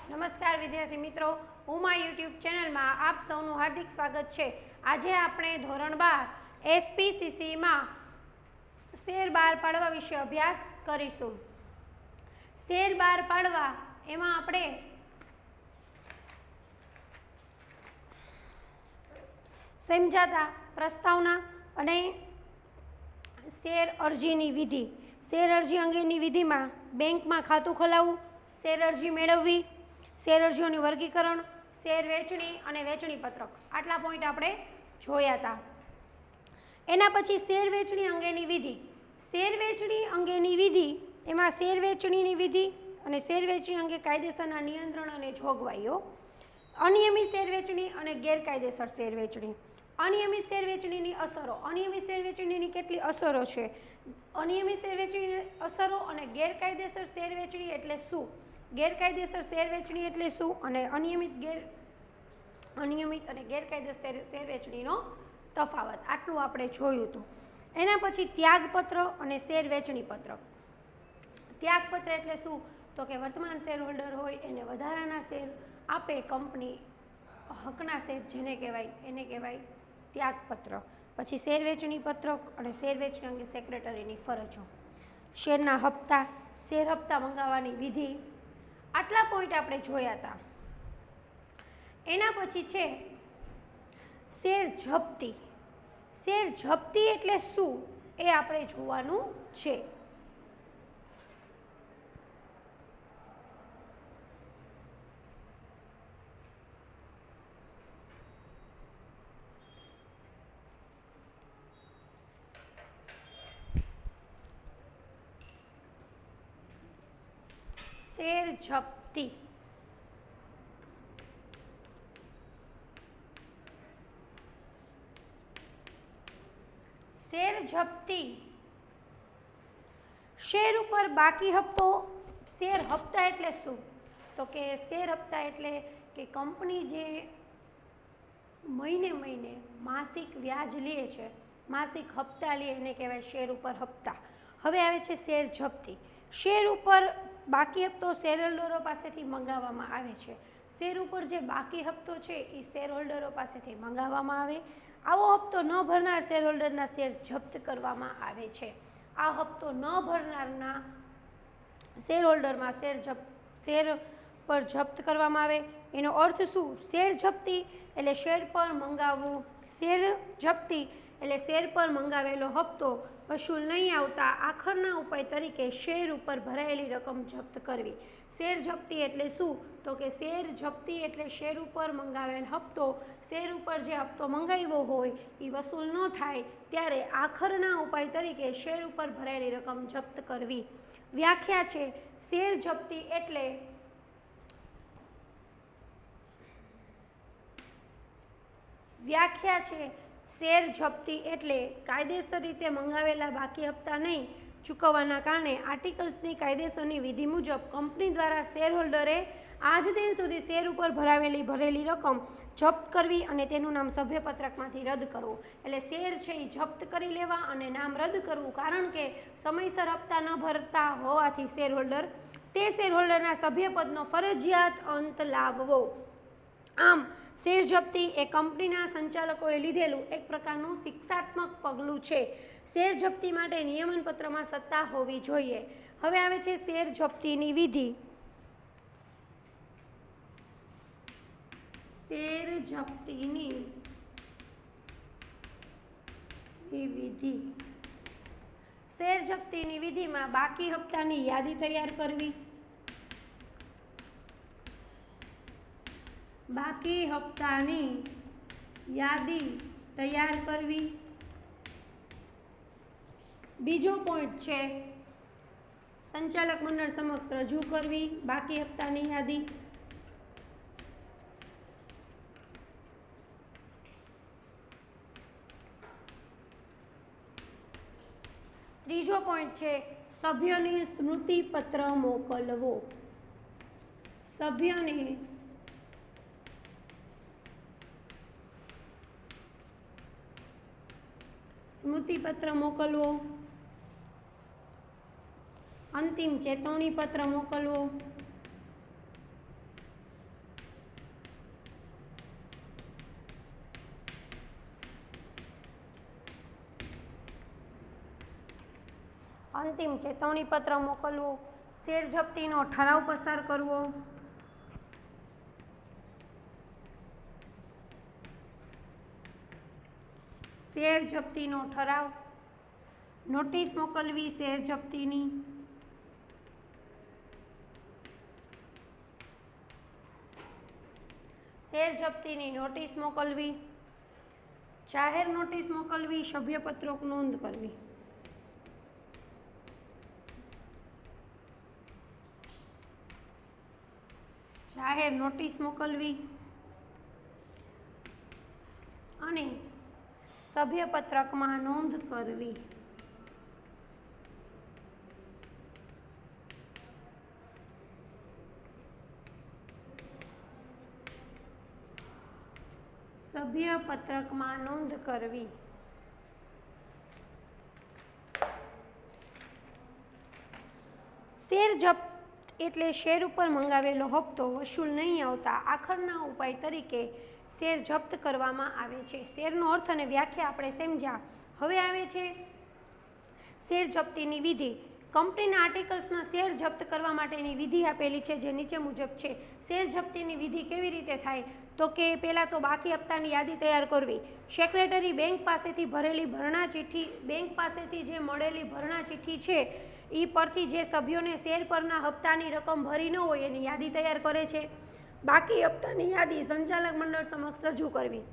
નમસ્કાર વિદ્યાર્થી મિત્રો, ઉમા યુટ્યુબ ચેનલમાં આપ સૌનું હાર્દિક સ્વાગત છે। આજે આપણે ધોરણ 12 એસપીસીસીમાં શેર બહાર પાડવા વિશે અભ્યાસ કરીશું। શેર બહાર પાડવા એમાં આપણે સમજાતા પ્રસ્તાવના અને શેર અરજીની વિધિ। શેર અરજી અંગેની વિધિમાં બેંકમાં ખાતું ખોલાવવું, શેર અરજી મેળવવી, શેર અરજીઓનું વર્ગીકરણ, શેર વેચણી અને વેચણી પત્રક, આટલા પોઈન્ટ આપણે જોયા હતા। એના પછી શેર વેચણી અંગેની વિધિ। શેર વેચણી અંગેની વિધિ એમાં શેર વેચણીની વિધિ અને શેર વેચણી અંગે કાયદેસરના નિયંત્રણ અને જોગવાઈઓ, અનિયમિત શેર વેચણી અને ગેરકાયદેસર શેર વેચણી, અનિયમિત શેર વેચણીની અસરો, અનિયમિત શેર વેચણીની કેટલી અસરો છે, અનિયમિત શેર વેચણીની અસરો અને ગેરકાયદેસર શેર વેચણી એટલે શું, ગેરકાયદેસર શેર વેચણી એટલે શું અને અનિયમિત અને ગેરકાયદેસર શેર વેચણીનો તફાવત, આટલું આપણે જોયું હતું। એના પછી ત્યાગપત્ર અને શેર વેચણી પત્રક। ત્યાગપત્ર એટલે શું તો કે વર્તમાન શેર હોલ્ડર હોય એને વધારાના શેર આપે કંપની, હકના શેર જેને કહેવાય એને કહેવાય ત્યાગપત્ર। પછી શેર વેચણી પત્રક અને શેર વેચણી અંગે સેક્રેટરીની ફરજો, શેરના હપ્તા, શેર હપ્તા મંગાવવાની વિધિ, આટલા પોઈન્ટ આપણે જોયા હતા। એના પછી છે શેર જપ્તી। શેર જપ્તી એટલે શું એ આપણે જોવાનું છે। શેર જપ્તી શેર જપ્તી શેર ઉપર બાકી હપ્તો। શેર હપ્તા એટલે શું તો કે શેર હપ્તા એટલે કે કંપની જે મહિને મહિને માસિક વ્યાજ લે છે, માસિક હપ્તા લે એને કહેવાય શેર ઉપર હપ્તા। હવે આવે છે શેર જપ્તી। શેર ઉપર બાકી હપ્તો શેર હોલ્ડરો પાસેથી મંગાવવામાં આવે છે। શેર ઉપર જે બાકી હપ્તો છે એ શેર હોલ્ડરો પાસેથી મંગાવવામાં આવે। આવો હપ્તો ન ભરનાર શેર હોલ્ડરના શેર જપ્ત કરવામાં આવે છે। આ હપ્તો ન ભરનારના શેર હોલ્ડરમાં શેર પર જપ્ત કરવામાં આવે। એનો અર્થ શું? શેર જપ્તી એટલે શેર પર મંગાવવું, શેર જપ્તી એટલે શેર પર મંગાવેલો હપ્તો વસૂલ નહીં આવતા આખરના ઉપાય તરીકે શેર ઉપર ભરાયેલી રકમ જપ્ત કરવી। શેર જપ્તી એટલે શું તો કે શેર જપ્તી એટલે શેર ઉપર મંગાવેલ હપ્તો, શેર ઉપર જે હપ્તો મંગાવ્યો હોય એ વસૂલ ન થાય ત્યારે આખરના ઉપાય તરીકે શેર ઉપર ભરાયેલી રકમ જપ્ત કરવી। વ્યાખ્યા છે શેર જપ્તી એટલે શેર જપ્તી એટલે કાયદેસર રીતે મંગાવેલા બાકી હપ્તા નહીં ચૂકવવાના કારણે આર્ટિકલ્સની કાયદેસરની વિધિ મુજબ કંપની દ્વારા શેર હોલ્ડરે આજ દિન સુધી શેર ઉપર ભરેલી રકમ જપ્ત કરવી અને તેનું નામ સભ્યપત્રકમાંથી રદ કરવું। એટલે શેર છે એ જપ્ત કરી લેવા અને નામ રદ કરવું, કારણ કે સમયસર હપ્તા ન ભરતા હોવાથી શેર હોલ્ડરના સભ્યપદનો ફરજિયાત અંત લાવવો। આમ શેર જપ્તી એ કંપનીના સંચાલકોએ લીધેલું એક પ્રકારનું શિક્ષાત્મક પગલું છે। શેર જપ્તી માટે નિયમન પત્રમાં સત્તા હોવી જોઈએ। હવે આવે છે શેર જપ્તીની વિધિ। શેર જપ્તીની વિધિ। શેર જપ્તીની વિધિમાં બાકી હપ્તાની યાદી તૈયાર કરવી, બાકી હપ્તાની યાદી તૈયાર કરવી। બીજો પોઈન્ટ છે સંચાલક મંડળ સમક્ષ રજૂ કરવી બાકી હપ્તાની યાદી। ત્રીજો પોઈન્ટ છે સભ્યોને સ્મૃતિપત્ર મોકલવો। સભ્યોને સ્મૃતિપત્ર મોકલવો। અંતિમ ચેતવણી પત્ર મોકલવો। અંતિમ ચેતવણી પત્ર મોકલવું, શેર જપ્તીનો ઠરાવ પસાર કરવો, શેર જપ્તીનો ઠરાવ, નોટિસ મોકલવી શેર જપ્તીની, શેર જપ્તીની નોટિસ મોકલવી, જાહેર નોટિસ મોકલવી, સભ્યપત્રક નોંધ કરવી, જાહેર નોટિસ મોકલવી અને સભ્યપત્રકમાં નોંધ કરવી. સભ્યપત્રકમાં નોંધ કરવી. શેર જપ્ત એટલે શેર ઉપર મંગાવેલો હપ્તો વસૂલ નહીં આવતા આખરના ઉપાય તરીકે શેર જપ્ત કરવામાં આવે છે. શેરનો અર્થ અને વ્યાખ્યા આપણે સમજ્યા. હવે આવે છે શેર જપ્તીની વિધિ. કંપનીના આર્ટિકલ્સમાં શેર જપ્ત કરવા માટેની વિધિ આપેલી છે, જે નીચે મુજબ છે. શેર જપ્તીની વિધિ કેવી રીતે થાય? તો કે પહેલાં તો બાકી હપ્તાની યાદી તૈયાર કરવી. સેક્રેટરી બેંક પાસેથી ભરેલી ભરણા ચિઠ્ઠી, બેંક પાસેથી જે મળેલી ભરણા ચિઠ્ઠી છે એ પરથી જે સભ્યોને શેર પરના હપ્તાની રકમ ભરી ન હોય એની યાદી તૈયાર કરે છે. બાકી હપ્તાની યાદી સંચાલક મંડળ સમક્ષ રજૂ કરવી.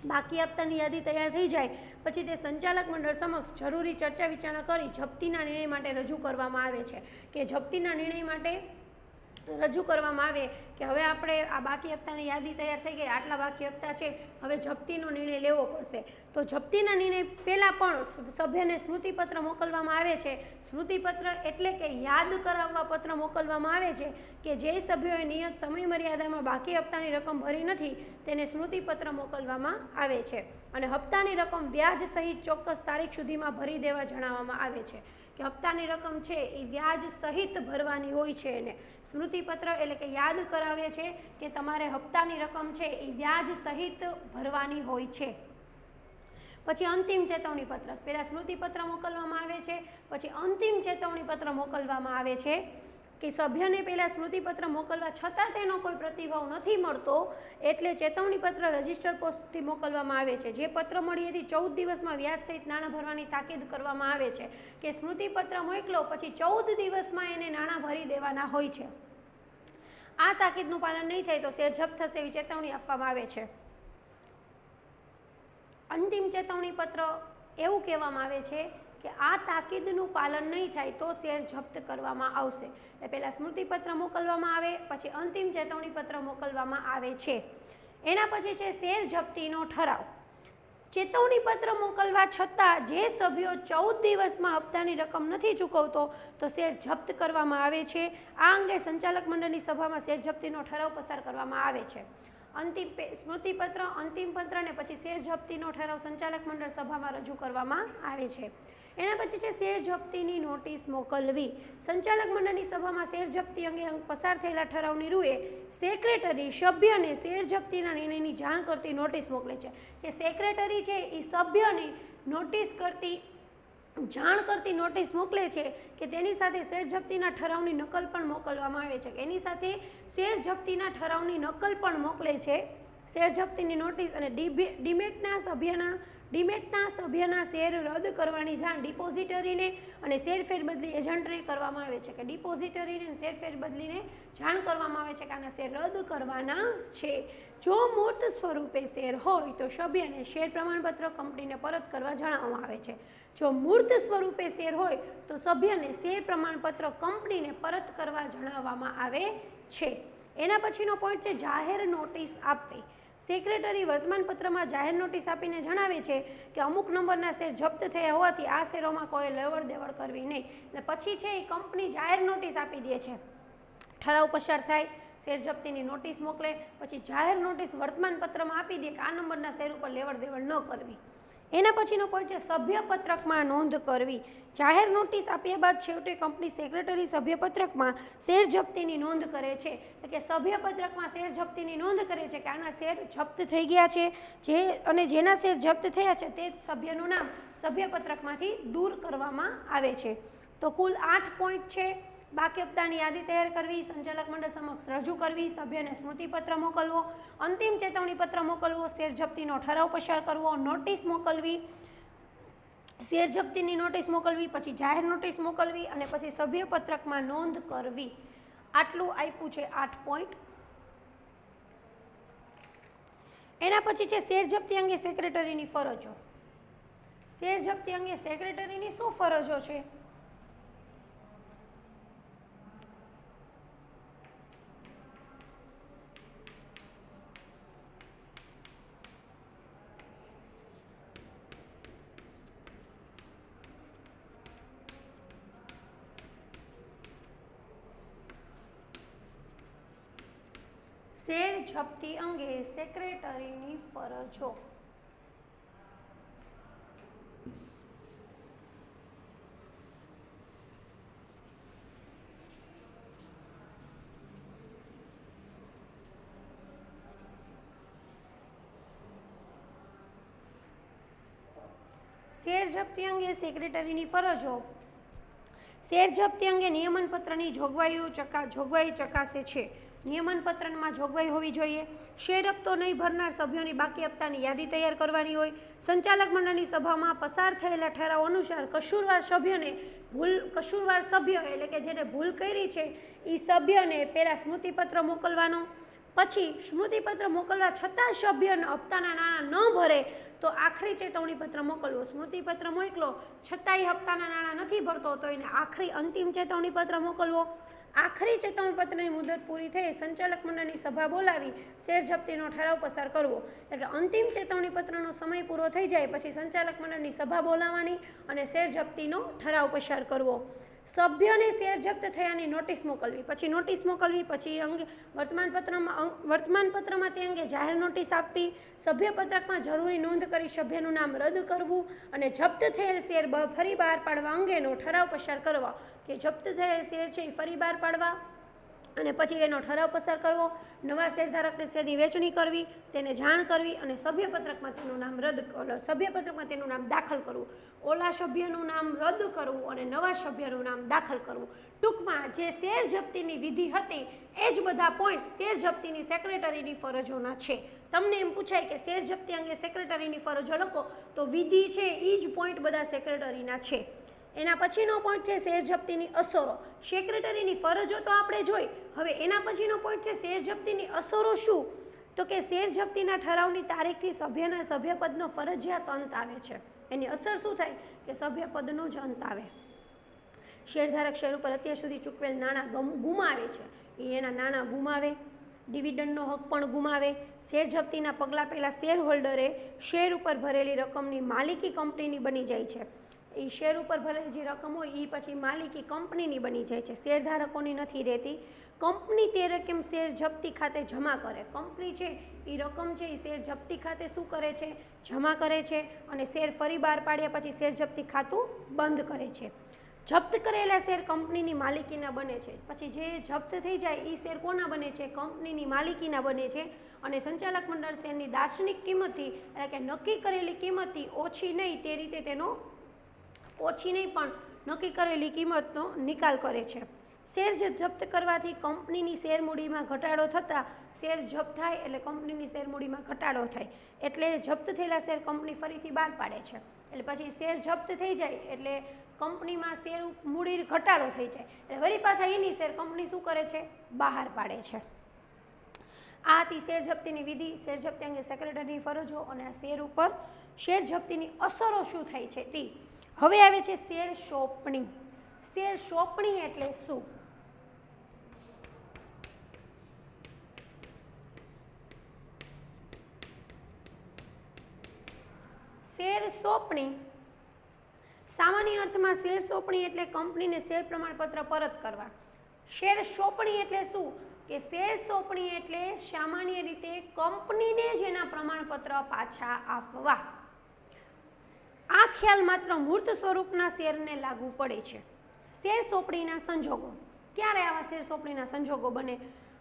બાકી હપ્તાની યાદી તૈયાર થઈ જાય પછી તે સંચાલક મંડળ સમક્ષ જરૂરી ચર્ચા વિચારણા કરી જપ્તીના નિર્ણય માટે રજૂ કરવામાં આવે છે. કે જપ્તીના નિર્ણય માટે રજૂ કરવામાં આવે કે હવે આપણે આ બાકી હપ્તાની યાદી તૈયાર થઈ ગઈ, આટલા બાકી હપ્તા છે, હવે જપ્તીનો નિર્ણય લેવો પડશે. તો જપ્તીના નિર્ણય પહેલાં પણ સભ્યને સ્મૃતિપત્ર મોકલવામાં આવે છે. સ્મૃતિપત્ર એટલે કે યાદ કરાવવા પત્ર મોકલવામાં આવે છે કે જે સભ્યોએ નિયત સમયમર્યાદામાં બાકી હપ્તાની રકમ ભરી નથી તેને સ્મૃતિપત્ર મોકલવામાં આવે છે. અને હપ્તાની રકમ વ્યાજ સહિત ચોક્કસ તારીખ સુધીમાં ભરી દેવા જણાવવામાં આવે છે. કે હપ્તાની રકમ છે એ વ્યાજ સહિત ભરવાની હોય છે. એને સ્મૃતિપત્ર એટલે કે યાદ કરાવે છે કે તમારે હપ્તાની રકમ છે એ વ્યાજ સહિત ભરવાની હોય છે. પછી અંતિમ ચેતવણી પત્ર. પહેલાં સ્મૃતિપત્ર મોકલવામાં આવે છે, પછી અંતિમ ચેતવણી પત્ર મોકલવામાં આવે છે કે સભ્યને પહેલાં સ્મૃતિપત્ર મોકલવા છતાં તેનો કોઈ પ્રતિભાવ નથી મળતો એટલે ચેતવણી પત્ર રજિસ્ટર પોસ્ટથી મોકલવામાં આવે છે. જે પત્ર મળી એથી 14 દિવસમાં વ્યાજ સહિત નાણાં ભરવાની તાકીદ કરવામાં આવે છે. કે સ્મૃતિપત્ર મોકલો પછી 14 દિવસમાં એને નાણાં ભરી દેવાના હોય છે. આ તાકીદનું પાલન નહીં થાય તો શેર જપ્ત થશે એવી ચેતવણી આપવામાં આવે છે. અંતિમ ચેતવણી પત્ર એવું કહેવામાં આવે છે કે આ તાકીદનું પાલન નહીં થાય તો શેર જપ્ત કરવામાં આવશે. એટલે પહેલાં સ્મૃતિપત્ર મોકલવામાં આવે, પછી અંતિમ ચેતવણી પત્ર મોકલવામાં આવે છે. એના પછી છે શેર જપ્તીનો ઠરાવ. ચેતવણી પત્ર મોકલવા છતાં જે સભ્યો 14 દિવસમાં હપ્તાની રકમ નથી ચૂકવતો તો શેર જપ્ત કરવામાં આવે છે. આ અંગે સંચાલક મંડળની સભામાં શેર જપ્તીનો ઠરાવ પસાર કરવામાં આવે છે. અંતિમ સ્મૃતિપત્ર, અંતિમ પત્ર અને પછી શેર જપ્તીનો ઠરાવ સંચાલક મંડળ સભામાં રજૂ કરવામાં આવે છે. એના પછી છે શેર જપ્તીની નોટિસ મોકલવી. સંચાલક મંડળની સભામાં શેર જપ્તી અંગે પસાર થયેલા ઠરાવની રૂએ સેક્રેટરી સભ્યને શેર જપ્તીના નિર્ણયની જાણ કરતી નોટિસ મોકલે છે. કે સેક્રેટરી છે એ સભ્યને નોટિસ કરતી જાણ કરતી નોટિસ મોકલે છે કે તેની સાથે શેર જપ્તીના ઠરાવની નકલ પણ મોકલવામાં આવે છે. એની સાથે શેર જપ્તીના ઠરાવની નકલ પણ મોકલે છે. શેર જપ્તીની નોટિસ અને ડીમેટના સભ્યના શેર રદ કરવાની જાણ ડિપોઝિટરીને અને શેર ફેરબદલી એજન્ટને કરવામાં આવે છે. કે ડિપોઝિટરીને અને શેર ફેરબદલીને જાણ કરવામાં આવે છે કે આના શેર રદ કરવાના છે. જો મૂર્ત સ્વરૂપે શેર હોય તો સભ્યને શેર પ્રમાણપત્ર કંપનીને પરત કરવા જણાવવામાં આવે છે. જો મૂર્ત સ્વરૂપે શેર હોય તો સભ્યને શેર પ્રમાણપત્ર કંપનીને પરત કરવા જણાવવામાં આવે છે. એના પછીનો પોઈન્ટ છે જાહેર નોટિસ આપવી. સેક્રેટરી વર્તમાનપત્રમાં જાહેર નોટિસ આપીને જણાવે છે કે અમુક નંબરના શેર જપ્ત થયા હોવાથી આ શેરોમાં કોઈ લેવડ દેવડ કરવી નહીં. એટલે પછી છે એ કંપની જાહેર નોટિસ આપી દે છે. ઠરાવ પસાર થાય, શેર જપ્તીની નોટિસ મોકલે, પછી જાહેર નોટિસ વર્તમાનપત્રમાં આપી દે કે આ નંબરના શેર ઉપર લેવડ દેવડ ન કરવી. એના પછીનો પોઈન્ટ છે સભ્યપત્રકમાં નોંધ કરવી. જાહેર નોટિસ આપ્યા બાદ છેવટે કંપની સેક્રેટરી સભ્યપત્રકમાં શેર જપ્તીની નોંધ કરે છે. એટલે કે સભ્યપત્રકમાં શેર જપ્તીની નોંધ કરે છે કે આના શેર જપ્ત થઈ ગયા છે અને જેના શેર જપ્ત થયા છે તે સભ્યનું નામ સભ્યપત્રકમાંથી દૂર કરવામાં આવે છે. તો કુલ 8 પોઈન્ટ છે. બાકી હપ્તાની યાદી તૈયાર કરવી, સંચાલક મંડળ સમક્ષ રજૂ કરવી, સભ્યને સ્મૃતિપત્ર મોકલવો, અંતિમ ચેતવણી પત્ર મોકલવો, શેર જપ્તીનો ઠરાવ પસાર કરવો, નોટિસ મોકલવી, શેર જપ્તીની નોટિસ મોકલવી, પછી જાહેર નોટિસ મોકલવી અને પછી સભ્ય પત્રકમાં નોંધ કરવી. આટલું આપ્યું છે 8 પોઈન્ટ. એના પછી છે શેર જપ્તી અંગે સેક્રેટરીની ફરજો. શેર જપ્તી અંગે સેક્રેટરીની શું ફરજો છે? શેર જપ્તી અંગે સેક્રેટરીની ફરજો. શેર જપ્તી અંગે સેક્રેટરીની ફરજો. શેર જપ્તી અંગે નિયમન પત્રની જોગવાઈ ચકાસે છે. નિયમન પત્રમાં જોગવાઈ હોવી જોઈએ. શેર હપ્તો નહીં ભરનાર સભ્યોની બાકી હપ્તાની યાદી તૈયાર કરવાની હોય. સંચાલક મંડળની સભામાં પસાર થયેલા ઠરાવ અનુસાર કસૂરવાર સભ્ય એટલે કે જેને ભૂલ કરી છે એ સભ્યને પહેલાં સ્મૃતિપત્ર મોકલવાનો. પછી સ્મૃતિપત્ર મોકલવા છતાં સભ્ય હપ્તાના નાણાં ન ભરે તો આખરી ચેતવણી પત્ર મોકલવો. સ્મૃતિપત્ર મોકલો છતાંય હપ્તાના નાણાં નથી ભરતો તો એને અંતિમ ચેતવણી પત્ર મોકલવો. આખરી ચેતવણી પત્રની મુદત પૂરી થઈ સંચાલક મંડળની સભા બોલાવી શેર જપ્તીનો ઠરાવ પસાર કરવો. એટલે અંતિમ ચેતવણી પત્રનો સમય પૂરો થઈ જાય પછી સંચાલક મંડળની સભા બોલાવવાની અને શેર જપ્તીનો ઠરાવ પસાર કરવો. સભ્યોને શેર જપ્ત થયાની નોટિસ મોકલવી. પછી વર્તમાનપત્રમાં તે અંગે જાહેર નોટિસ આપવી. સભ્યપત્રકમાં જરૂરી નોંધ કરી સભ્યનું નામ રદ કરવું અને જપ્ત થયેલ શેર ફરી બહાર પાડવા અંગેનો ઠરાવ પસાર કરવા. કે જપ્ત થયેલ શેર છે એ ફરી બહાર પાડવા અને પછી એનો ઠરાવ પસાર કરવો. નવા શેરધારકને શેરની વેચણી કરવી, તેને જાણ કરવી અને સભ્યપત્રકમાં તેનું નામ દાખલ કરવું. ઓલા સભ્યનું નામ રદ કરવું અને નવા સભ્યનું નામ દાખલ કરવું. ટૂંકમાં જે શેર જપ્તીની વિધિ હતી એ જ બધા પોઈન્ટ શેર જપ્તીની સેક્રેટરીની ફરજોના છે. તમને એમ પૂછાય કે શેર જપ્તી અંગે સેક્રેટરીની ફરજો લખો તો વિધિ છે એ જ પોઈન્ટ બધા સેક્રેટરીના છે. એના પછીનો પોઈન્ટ છે શેર જપ્તીની અસરો. સેક્રેટરીની ફરજો તો આપણે જોઈ, હવે એના પછીનો પોઈન્ટ છે શેર જપ્તીની અસરો. શું? તો કે શેર જપ્તીના ઠરાવની તારીખથી સભ્યના સભ્યપદનો ફરજિયાત અંત આવે છે. એની અસર શું થાય કે સભ્યપદનો જ અંત આવે. શેરધારક શેર ઉપર અત્યાર સુધી ચૂકવેલ નાણાં ગુમાવે છે એ એના નાણાં ગુમાવે. ડિવિડન્ડનો હક પણ ગુમાવે. શેર જપ્તીના પગલાં પહેલાં શેર હોલ્ડરે શેર ઉપર ભરેલી રકમની માલિકી કંપનીની બની જાય છે. એ શેર ઉપર ભરેલી જે રકમ હોય એ પછી માલિકી કંપનીની બની જાય છે, શેરધારકોની નથી રહેતી. કંપની તે રકમ શેર જપ્તી ખાતે જમા કરે. કંપની છે એ રકમ છે એ શેર જપ્તી ખાતે શું કરે છે? જમા કરે છે અને શેર ફરી બહાર પાડ્યા પછી શેર જપ્તી ખાતું બંધ કરે છે. જપ્ત કરેલા શેર કંપનીની માલિકીના બને છે. પછી જે જપ્ત થઈ જાય એ શેર કોના બને છે? કંપનીની માલિકીના બને છે. અને સંચાલક મંડળ શેરની દાર્શનિક કિંમતથી એટલે કે નક્કી કરેલી કિંમતથી ઓછી નહીં તે રીતે પણ નક્કી કરેલી કિંમતનો નિકાલ કરે છે. શેર જપ્ત કરવાથી કંપનીની શેર મૂડીમાં ઘટાડો થતાં શેર જપ્ત થાય એટલે કંપનીની શેર મૂડીમાં ઘટાડો થાય એટલે જપ્ત થયેલા શેર કંપની ફરીથી બહાર પાડે છે. એટલે પછી શેર જપ્ત થઈ જાય એટલે કંપનીમાં શેર મૂડી ઘટાડો થઈ જાય એટલે વળી પાછા એની શેર કંપની શું કરે છે? બહાર પાડે છે. આ હતી શેર જપ્તીની વિધિ, શેર જપ્તી અંગે સેક્રેટરીની ફરજો અને આ શેર ઉપર શેર જપ્તીની અસરો શું થાય છે તે. હવે આવે છે શેર સોંપણી. શેર સોંપણી એટલે શું? શેર સોંપણી સામાન્ય અર્થમાં શેર સોંપણી એટલે કંપનીને શેર પ્રમાણપત્ર પરત કરવા. શેર સોંપણી એટલે શું? કે શેર સોંપણી એટલે સામાન્ય રીતે કંપનીને જ એના પ્રમાણપત્ર પાછા આપવા. આ ખ્યાલ માત્ર મૂર્ત સ્વરૂપના શેરને લાગુ પડે છે. શેર સોંપણીના સંજોગો. ક્યારે આવા શેર સોંપણીના સંજોગો બને?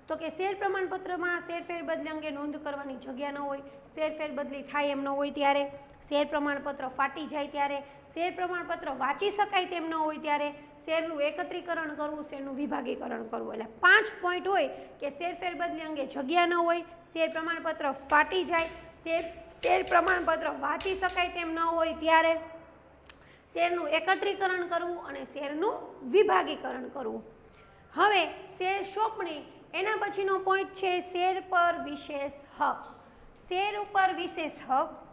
તો કે શેર પ્રમાણપત્રમાં શેરફેર બદલી અંગે નોંધ કરવાની જગ્યા ન હોય, શેરફેર બદલી થાય એમ ન હોય ત્યારે, શેર પ્રમાણપત્ર ફાટી જાય ત્યારે, શેર પ્રમાણપત્ર વાંચી શકાય તેમ ન હોય ત્યારે, શેરનું એકત્રીકરણ કરવું, શેરનું વિભાગીકરણ કરવું. એટલે 5 પોઈન્ટ હોય કે શેર ફેરબદલી અંગે જગ્યા ન હોય, શેર પ્રમાણપત્ર ફાટી જાય, શેર પ્રમાણપત્ર વાંચી શકાય તેમ ન હોય ત્યારે શેરનું એકત્રીકરણ કરવું અને શેરનું વિભાગીકરણ કરવું. હવે શેર સોંપણી, એના પછીનો પોઈન્ટ છે શેર પર વિશેષ હક. શેર ઉપર વિશેષ હક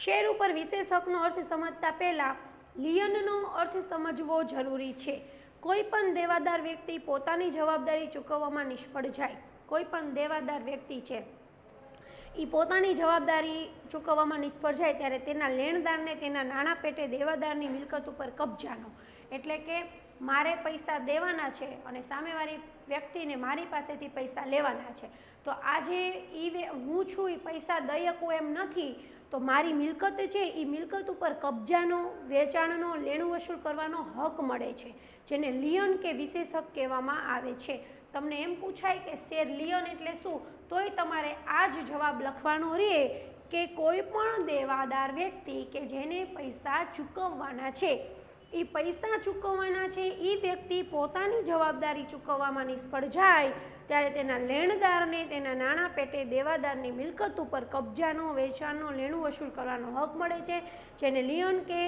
શેર ઉપર વિશેષ હકનો અર્થ સમજતા પહેલા લિયનનો અર્થ સમજવો જરૂરી છે. કોઈ પણ દેવાદાર વ્યક્તિ પોતાની જવાબદારી ચૂકવવામાં નિષ્ફળ જાય, કોઈ પણ દેવાદાર વ્યક્તિ છે એ પોતાની જવાબદારી ચૂકવવામાં નિષ્ફળ જાય ત્યારે તેના લેણદારને તેના નાણાં પેટે દેવાદારની મિલકત ઉપર કબજાનો, એટલે કે મારે પૈસા દેવાના છે અને સામેવાળી વ્યક્તિને મારી પાસેથી પૈસા લેવાના છે, તો આજે હું છું એ પૈસા દઈ શકું એમ નથી, તો મારી મિલકત છે એ મિલકત ઉપર કબજાનો, વેચાણનો, લેણું વસૂલ કરવાનો હક મળે છે, જેને લિયન કે વિશેષ હક કહેવામાં આવે છે. તમને એમ પૂછાય કે શેર લિયન એટલે શું, તોય તમારે આ જ જવાબ લખવાનો રહે કે કોઈ પણ દેવાદાર વ્યક્તિ કે જેને પૈસા ચૂકવવાના છે, એ પૈસા ચૂકવવાના છે એ વ્યક્તિ પોતાની જવાબદારી ચૂકવવામાં નિષ્ફળ જાય ત્યારે તેના લેણદારને તેના નાણાં પેટે દેવાદારની મિલકત ઉપર કબજાનો, વેચાણનો, લેણું વસૂલ કરવાનો હક મળે છે, જેને લિયન કે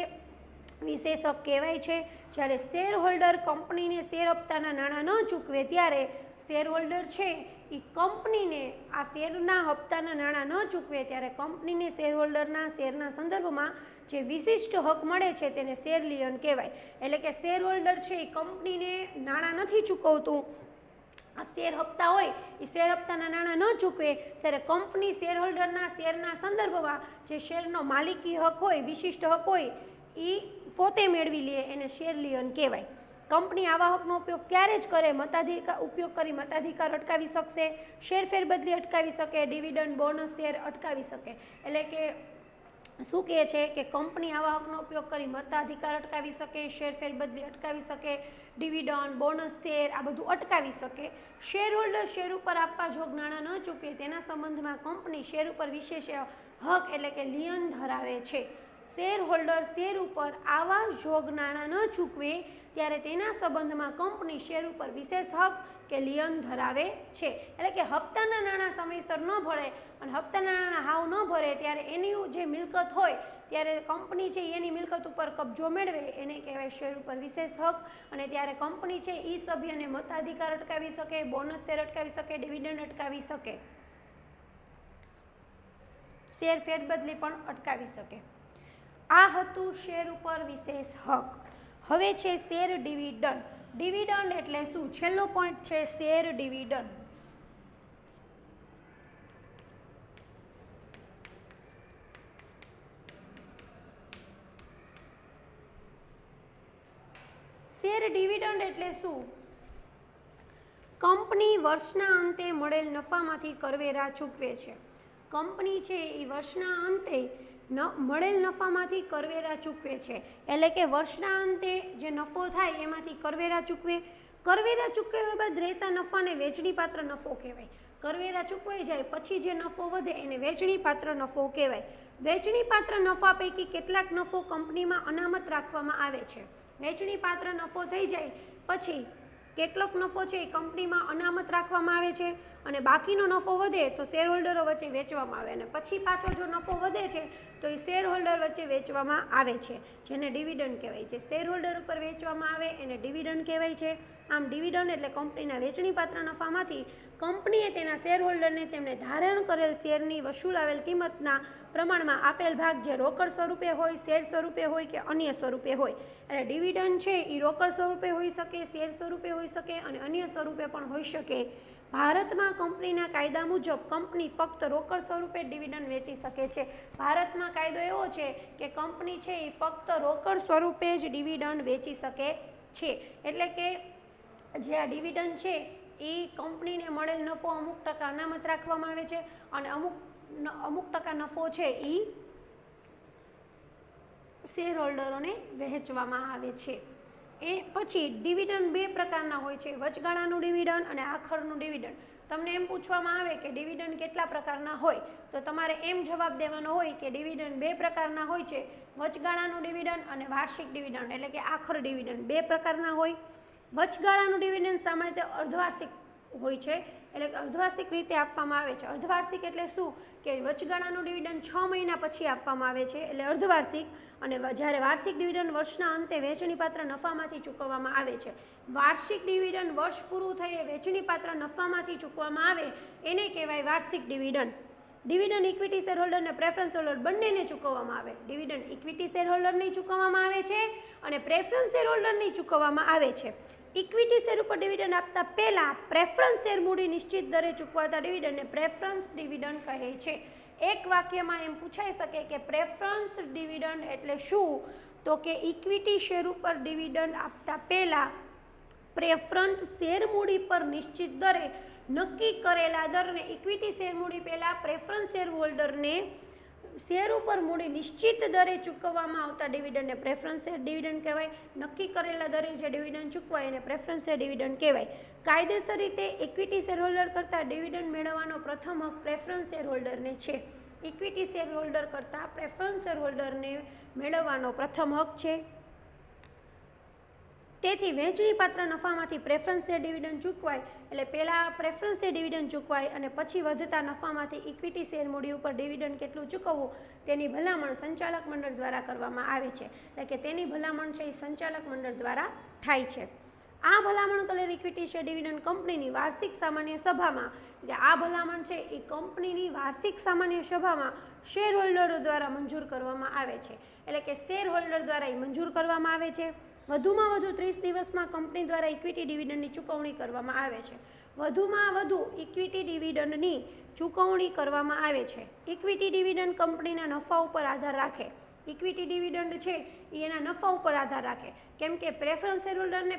વિશેષ હક કહેવાય છે. જ્યારે શેર હોલ્ડર કંપનીને શેર હપ્તાના નાણાં ન ચૂકવે ત્યારે શેર હોલ્ડર છે એ કંપનીને આ શેરના હપ્તાના નાણાં ન ચૂકવે ત્યારે કંપનીને શેર હોલ્ડરના શેરના સંદર્ભમાં જે વિશિષ્ટ હક મળે છે તેને શેર લિયન કહેવાય. એટલે કે શેર હોલ્ડર છે એ કંપનીને નાણાં નથી ચૂકવતું, આ શેર હપ્તા હોય એ શેર હપ્તાના નાણાં ન ચૂકવે ત્યારે કંપની શેર હોલ્ડરના શેરના સંદર્ભમાં જે શેરનો માલિકી હક હોય, વિશિષ્ટ હક હોય એ પોતે મેળવી લે, એને શેર લિયન કહેવાય. કંપની આવા હકનો ઉપયોગ ક્યારે જ કરે, ઉપયોગ કરી મતાધિકાર અટકાવી શકશે, શેર ફેરબદલી અટકાવી શકે, ડિવિડન્ડ, બોનસ શેર અટકાવી શકે. એટલે કે શું કહે છે કે કંપની આવા હકનો ઉપયોગ કરી મતાધિકાર અટકાવી શકે, શેર ફેરબદલી અટકાવી શકે, ડિવિડન્ડ, બોનસ શેર આ બધું અટકાવી શકે. શેર હોલ્ડર શેર ઉપર આપવા જોગ નાણાં ન ચૂકે તેના સંબંધમાં કંપની શેર ઉપર વિશેષ હક એટલે કે લિયન ધરાવે છે. શેર હોલ્ડર શેર ઉપર આવા જોગ નાણાં ન ચૂકવે ત્યારે તેના સંબંધમાં કંપની શેર ઉપર વિશેષ હક કે લિયન ધરાવે છે. એટલે કે હપ્તાના નાણાં સમયસર ન ભરે અને હપ્તાના નાણાં હાવ ન ભરે ત્યારે એની જે મિલકત હોય ત્યારે કંપની છે એની મિલકત ઉપર કબજો મેળવે એને કહેવાય શેર ઉપર વિશેષ હક. અને ત્યારે કંપની છે એ સભ્યને મતાધિકાર અટકાવી શકે, બોનસ શેર અટકાવી શકે, ડિવિડન્ડ અટકાવી શકે, શેર ફેરબદલી પણ અટકાવી શકે. આ હતું શેર ઉપર વિશેષ હક. હવે છે શેર ડિવિડન્ડ. ડિવિડન્ડ એટલે શું? છેલ્લો પોઈન્ટ છે શેર ડિવિડન્ડ. શેર ડિવિડન્ડ એટલે શું? કંપની વર્ષના અંતે મળેલ નફામાંથી કરવેરા ચૂકવે છે. કંપની છે એ વર્ષના અંતે મળેલ નફામાંથી કરવેરા ચૂકવે છે. એટલે કે વર્ષના અંતે જે નફો થાય એમાંથી કરવેરા ચૂકવે. કરવેરા ચૂકવ્યા બાદ રહેતા નફાને વેચણીપાત્ર નફો કહેવાય. કરવેરા ચૂકવાઈ જાય પછી જે નફો વધે એને વેચણીપાત્ર નફો કહેવાય. વેચણીપાત્ર નફા પૈકી કેટલાક નફો કંપનીમાં અનામત રાખવામાં આવે છે. વેચણીપાત્ર નફો થઈ જાય પછી કેટલોક નફો છે એ કંપનીમાં અનામત રાખવામાં આવે છે અને બાકીનો નફો વધે તો શેર હોલ્ડરો વચ્ચે વેચવામાં આવે અને પછી પાછો જો નફો વધે છે તો એ શેર હોલ્ડર વચ્ચે વેચવામાં આવે છે, જેને ડિવિડન્ડ કહેવાય છે. શેર હોલ્ડર ઉપર વેચવામાં આવે એને ડિવિડન્ડ કહેવાય છે. આમ ડિવિડન્ડ એટલે કંપનીના વેચણીપાત્ર નફામાંથી કંપનીએ તેના શેર હોલ્ડરને તેમને ધારણ કરેલ શેરની વસૂલાવેલ કિંમતના પ્રમાણમાં આપેલ ભાગ જે રોકડ સ્વરૂપે હોય, શેર સ્વરૂપે હોય કે અન્ય સ્વરૂપે હોય. એટલે ડિવિડન્ડ છે એ રોકડ સ્વરૂપે હોઈ શકે, શેર સ્વરૂપે હોઈ શકે અને અન્ય સ્વરૂપે પણ હોઈ શકે. ભારતમાં કંપનીના કાયદા મુજબ કંપની ફક્ત રોકડ સ્વરૂપે ડિવિડન્ડ વેચી શકે છે. ભારતમાં કાયદો એવો છે કે કંપની છે એ ફક્ત રોકડ સ્વરૂપે જ ડિવિડન્ડ વેચી શકે છે. એટલે કે જે આ ડિવિડન્ડ છે એ કંપનીને મળેલ નફો અમુક ટકા અનામત રાખવામાં આવે છે અને અમુક ટકા નફો છે એ શેર હોલ્ડરોને વહેંચવામાં આવે છે. એ પછી ડિવિડન્ડ બે પ્રકારના હોય છે, વચગાળાનું ડિવિડન્ડ અને આખરનું ડિવિડન્ડ. તમને એમ પૂછવામાં આવે કે ડિવિડન્ડ કેટલા પ્રકારના હોય, તો તમારે એમ જવાબ દેવાનો હોય કે ડિવિડન્ડ બે પ્રકારના હોય છે, વચગાળાનું ડિવિડન્ડ અને વાર્ષિક ડિવિડન્ડ એટલે કે આખર ડિવિડન્ડ બે પ્રકારના હોય. વચગાળાનું ડિવિડન્ડ સામાન્ય રીતે અર્ધવાર્ષિક હોય છે, એટલે કે અર્ધવાર્ષિક રીતે આપવામાં આવે છે. અર્ધવાર્ષિક એટલે શું કે વચગાળાનું ડિવિડન્ડ 6 મહિના પછી આપવામાં આવે છે, એટલે અર્ધવાર્ષિક. અને જ્યારે વાર્ષિક ડિવિડન્ડ વર્ષના અંતે વહેંચણીપાત્ર નફામાંથી ચૂકવવામાં આવે છે. વાર્ષિક ડિવિડન્ડ વર્ષ પૂરું થયે વહેંચણીપાત્ર નફામાંથી ચૂકવવામાં આવે એને કહેવાય વાર્ષિક ડિવિડન્ડ. ડિવિડન્ડ ઇક્વિટી શેરહોલ્ડર અને પ્રેફરન્સ હોલ્ડર બંનેને ચૂકવવામાં આવે. ડિવિડન્ડ ઇક્વિટી શેરહોલ્ડરને ચૂકવવામાં આવે છે અને પ્રેફરન્સ શેરહોલ્ડરને ચૂકવવામાં આવે છે. ઇક્વિટી શેર ઉપર ડિવિડન્ડ આપતા પહેલાં પ્રેફરન્સ શેર મૂડી નિશ્ચિત દરે ચૂકવાતા ડિવિડન્ડને પ્રેફરન્સ ડિવિડન્ડ કહે છે. એક વાક્યમાં એમ પૂછાઈ શકે કે પ્રેફરન્સ ડિવિડન્ડ એટલે શું, તો કે ઇક્વિટી શેર ઉપર ડિવિડન્ડ આપતા પહેલાં પ્રેફરન્સ શેર મૂડી પર નિશ્ચિત દરે નક્કી કરેલા દરને ઇક્વિટી શેર મૂડી પહેલાં પ્રેફરન્સ શેર હોલ્ડરને શેર ઉપર મૂડી નિશ્ચિત દરે ચૂકવવામાં આવતા ડિવિડન્ડને પ્રેફરન્સ શેર ડિવિડન્ડ કહેવાય. નક્કી કરેલા દરે જે ડિવિડન્ડ ચૂકવાય એને પ્રેફરન્સ શેર ડિવિડન્ડ કહેવાય. કાયદેસર રીતે ઇક્વિટી શેર હોલ્ડર કરતાં ડિવિડન્ડ મેળવવાનો પ્રથમ હક પ્રેફરન્સ શેર હોલ્ડરને છે. ઇક્વિટી શેર હોલ્ડર કરતાં પ્રેફરન્સ શેર હોલ્ડરને મેળવવાનો પ્રથમ હક છે. તેથી વહેંચણીપાત્ર નફામાંથી પ્રેફરન્સ શેર ડિવિડન્ડ ચૂકવાય એટલે પહેલાં પ્રેફરન્સ શેર ડિવિડન્ડ ચૂકવાય અને પછી વધતા નફામાંથી ઇક્વિટી શેર મૂડી ઉપર ડિવિડન્ડ કેટલું ચૂકવવું તેની ભલામણ સંચાલક મંડળ દ્વારા કરવામાં આવે છે. એટલે કે તેની ભલામણ છે એ સંચાલક મંડળ દ્વારા થાય છે. આ ભલામણ કરેલ ઇક્વિટી શેર ડિવિડન્ડ કંપનીની વાર્ષિક સામાન્ય સભામાં, એટલે આ ભલામણ છે એ કંપનીની વાર્ષિક સામાન્ય સભામાં શેર હોલ્ડરો દ્વારા મંજૂર કરવામાં આવે છે. એટલે કે શેર હોલ્ડર દ્વારા એ મંજૂર કરવામાં આવે છે. વધુમાં વધુ 30 દિવસમાં કંપની દ્વારા ઇક્વિટી ડિવિડન્ડની ચૂકવણી કરવામાં આવે છે. વધુમાં વધુ ઇક્વિટી ડિવિડન્ડની ચૂકવણી કરવામાં આવે છે. ઇક્વિટી ડિવિડન્ડ કંપનીના નફા ઉપર આધાર રાખે. ઇક્વિટી ડિવિડન્ડ છે એ એના નફા ઉપર આધાર રાખે, કેમ કે પ્રેફરન્સ શેરહોલ્ડરને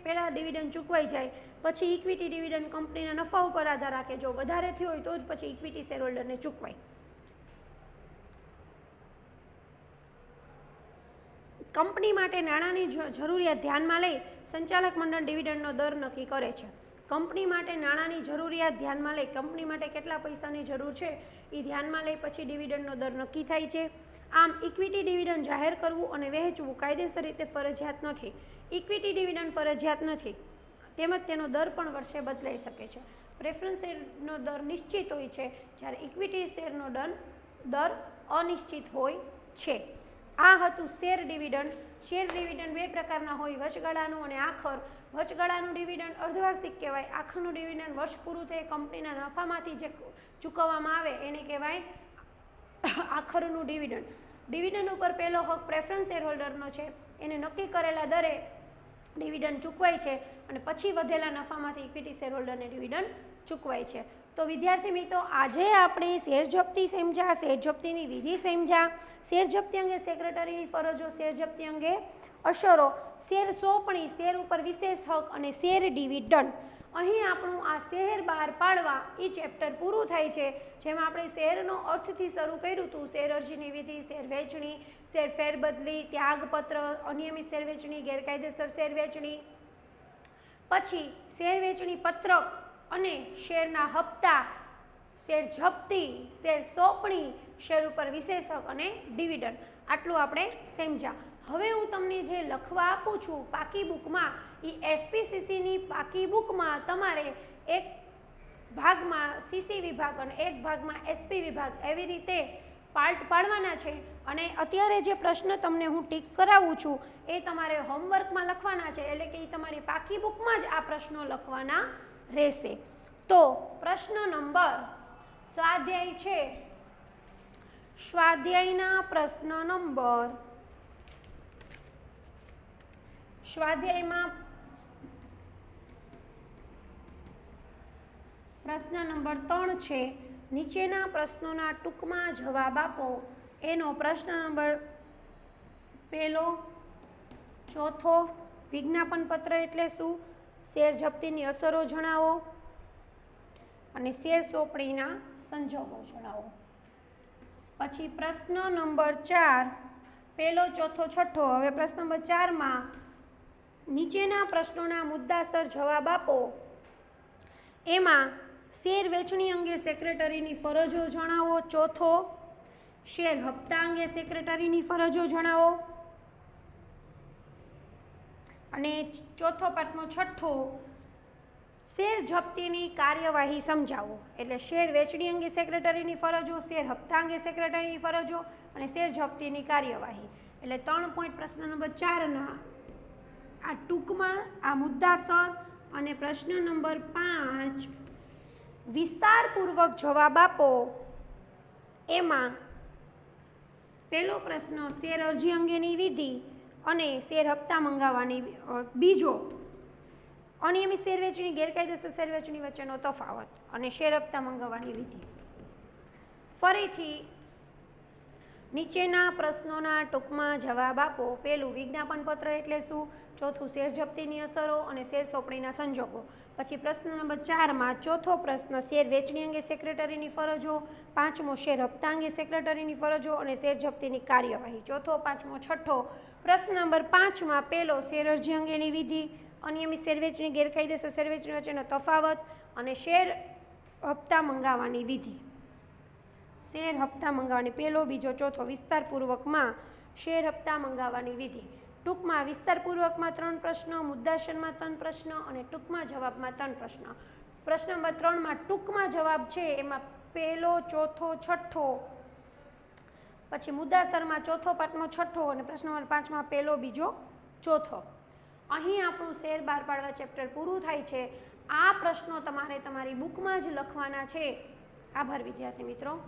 પહેલાં ડિવિડન્ડ ચૂકવાઈ જાય પછી ઇક્વિટી ડિવિડન્ડ કંપનીના નફા ઉપર આધાર રાખે. જો વધારે થયો હોય તો જ પછી ઇક્વિટી શેરહોલ્ડરને ચૂકવાય. કંપની માટે નાણાંની જરૂરિયાત ધ્યાનમાં લઈ સંચાલક મંડળ ડિવિડન્ડનો દર નક્કી કરે છે. કંપની માટે નાણાંની જરૂરિયાત ધ્યાનમાં લઈ કંપની માટે કેટલા પૈસાની જરૂર છે એ ધ્યાનમાં લઈ પછી ડિવિડન્ડનો દર નક્કી થાય છે. આમ ઇક્વિટી ડિવિડન્ડ જાહેર કરવું અને વહેંચવું કાયદેસર રીતે ફરજિયાત નથી. ઇક્વિટી ડિવિડન્ડ ફરજિયાત નથી, તેમજ તેનો દર પણ વર્ષે બદલાઈ શકે છે. પ્રેફરન્સ શેરનો દર નિશ્ચિત હોય છે, જ્યારે ઇક્વિટી શેરનો દર અનિશ્ચિત હોય છે. આ હતું શેર ડિવિડન્ડ. શેર ડિવિડન્ડ બે પ્રકારના હોય, વચગાળાનું અને આખર. વચગાળાનું ડિવિડન્ડ અર્ધવાર્ષિક કહેવાય. આખરનું ડિવિડન્ડ વર્ષ પૂરું થઈ કંપનીના નફામાંથી જે ચૂકવવામાં આવે એને કહેવાય આખરનું ડિવિડન્ડ. ડિવિડન્ડ ઉપર પહેલો હક પ્રેફરન્સ શેર હોલ્ડરનો છે. એને નક્કી કરેલા દરે ડિવિડન્ડ ચૂકવાય છે અને પછી વધેલા નફામાંથી ઇક્વિટી શેર હોલ્ડરને ડિવિડન્ડ ચૂકવાય છે. તો વિદ્યાર્થી મિત્રો, આજે આપણે શેર જપ્તી સમજ્યા, શેર જપ્તીની વિધિ સમજ્યા, શેર જપ્તી અંગે સેક્રેટરીની ફરજો, શેર જપ્તી અંગે અસરો, શેર સોંપણી, શેર ઉપર વિશેષ હક અને શેર ડિવિડન્ડ. અહીં આપણું આ શેર બહાર પાડવા એ ચેપ્ટર પૂરું થાય છે, જેમાં આપણે શેરનો અર્થથી શરૂ કર્યું હતું. શેર અરજીની વિધિ, શેર વહેંચણી, શેર ફેરબદલી, ત્યાગપત્ર, અનિયમિત શેર વેચણી, ગેરકાયદેસર શેર વેચણી, પછી શેર વેચણી પત્રક અને શેરના હપ્તા, શેર જપ્તી, શેર સોંપણી, શેર ઉપર વિશેષ હક અને ડિવિડન્ડ. આટલું આપણે સમજ્યા. હવે હું તમને જે લખવા આપું છું પાકી બુકમાં, એ એસપીસીસીની પાકી બુકમાં તમારે એક ભાગમાં સીસી વિભાગ અને એક ભાગમાં એસપી વિભાગ એવી રીતે પાર્ટ પાડવાના છે. અને અત્યારે જે પ્રશ્ન તમને હું ટીક કરાવું છું એ તમારે હોમવર્કમાં લખવાના છે, એટલે કે એ તમારી પાકી બુકમાં જ આ પ્રશ્નો લખવાના રહેશે. તો પ્રશ્ન નંબર સ્વાધ્યાય છે, સ્વાધ્યાયના પ્રશ્ન નંબર, સ્વાધ્યાયમાં પ્રશ્ન નંબર 3 છે. નીચેના પ્રશ્નોના ટૂંકમાં જવાબ આપો. એનો પ્રશ્ન નંબર 1, 4, વિજ્ઞાપન પત્ર એટલે શું, શેર જપ્તીની અસરો જણાવો અને શેર સોંપણીના સંજોગો જણાવો. પછી પ્રશ્ન નંબર 4 પહેલો, ચોથો, છઠ્ઠો. હવે પ્રશ્ન નંબર 4માં નીચેના પ્રશ્નોના મુદ્દાસર જવાબ આપો. એમાં શેર વેચણી અંગે સેક્રેટરીની ફરજો જણાવો. ચોથો, શેર હપ્તા અંગે સેક્રેટરીની ફરજો જણાવો. અને ચોથો, પાંચમો, છઠ્ઠો, શેર જપ્તીની કાર્યવાહી સમજાવો. એટલે શેર વેચણી અંગે સેક્રેટરીની ફરજો, શેર હપ્તા અંગે સેક્રેટરીની ફરજો અને શેર જપ્તીની કાર્યવાહી. એટલે 3 પોઈન્ટ પ્રશ્ન નંબર 4ના આ ટૂંકમાં આ મુદ્દાસર, અને પ્રશ્ન નંબર 5 વિસ્તારપૂર્વક જવાબ આપો. એમાં પહેલો પ્રશ્ન શેર અરજી અંગેની વિધિ અને શેર હપ્તા મંગાવવાની. બીજો, અનિયમિત શેર વેચણી, ગેરકાયદેસર શેર વેચણી વચ્ચેનો તફાવત અને શેર હપ્તા મંગાવવાની વિધિ. ફરીથી નીચેના પ્રશ્નોના ટૂંકમાં જવાબ આપો. પહેલું, વિજ્ઞાપન પત્ર એટલે શું? ચોથું, શેર જપ્તીની અસરો અને શેર સોંપણીના સંજોગો. પછી પ્રશ્ન નંબર 4માં ચોથો પ્રશ્ન શેર વેચણી અંગે સેક્રેટરીની ફરજો. પાંચમો, શેર હપ્તા અંગે સેક્રેટરીની ફરજો અને શેર જપ્તીની કાર્યવાહી. ચોથો, પાંચમો, છઠ્ઠો. પ્રશ્ન નંબર 5માં પહેલો, શેર અરજી અંગેની વિધિ, અનિયમિત શેર વેચણી, ગેરકાયદેસર શેર વેચણી વચ્ચેનો તફાવત અને શેર હપ્તા મંગાવવાની વિધિ. શેર હપ્તા મંગાવવાની પહેલો, બીજો, ચોથો. વિસ્તારપૂર્વકમાં શેર હપ્તા મંગાવવાની વિધિ. ટૂંકમાં વિસ્તારપૂર્વકમાં 3 પ્રશ્નો, મુદ્દાસરમાં 3 પ્રશ્નો અને ટૂંકમાં જવાબમાં 3 પ્રશ્નો. પ્રશ્ન નંબર 3માં ટૂંકમાં જવાબ છે એમાં પહેલો, ચોથો, છઠ્ઠો. પછી મુદ્દાસરમાં ચોથો, પાંચમો, છઠ્ઠો અને પ્રશ્ન નંબર 5માં પહેલો, બીજો, ચોથો. અહીં આપણું શેર બહાર પાડવા ચેપ્ટર પૂરું થાય છે. આ પ્રશ્નો તમારે તમારી બુકમાં જ લખવાના છે. આભાર વિદ્યાર્થી મિત્રો.